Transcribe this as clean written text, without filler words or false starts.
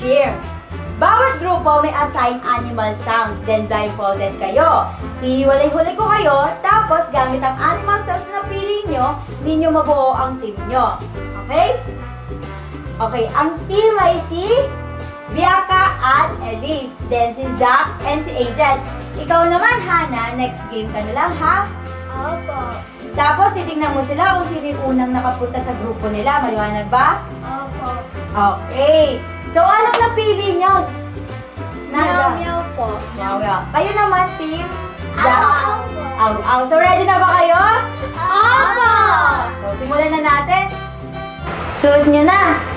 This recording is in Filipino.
cheer. Bawat grupo may assigned animal sounds, then blindfolded kayo. Hihiwalay-huli ko kayo, tapos gamit ang animal sounds na napili nyo, ninyo mabuo ang team nyo. Okay? Okay, ang team ay si Bianca at Elise, then si Zach and si Agent. Ikaw naman, Hana, next game ka na lang, ha? Opo. Tapos, titingnan mo sila kung sino yung unang nakapunta sa grupo nila. Maliwanag ba? Opo. Okay. So, anong napili nyo? Meow meow po. Wow. Kayo naman, team? Ow. Aw. So, ready na ba kayo? Opo. So, simulan na natin. Suot nyo na.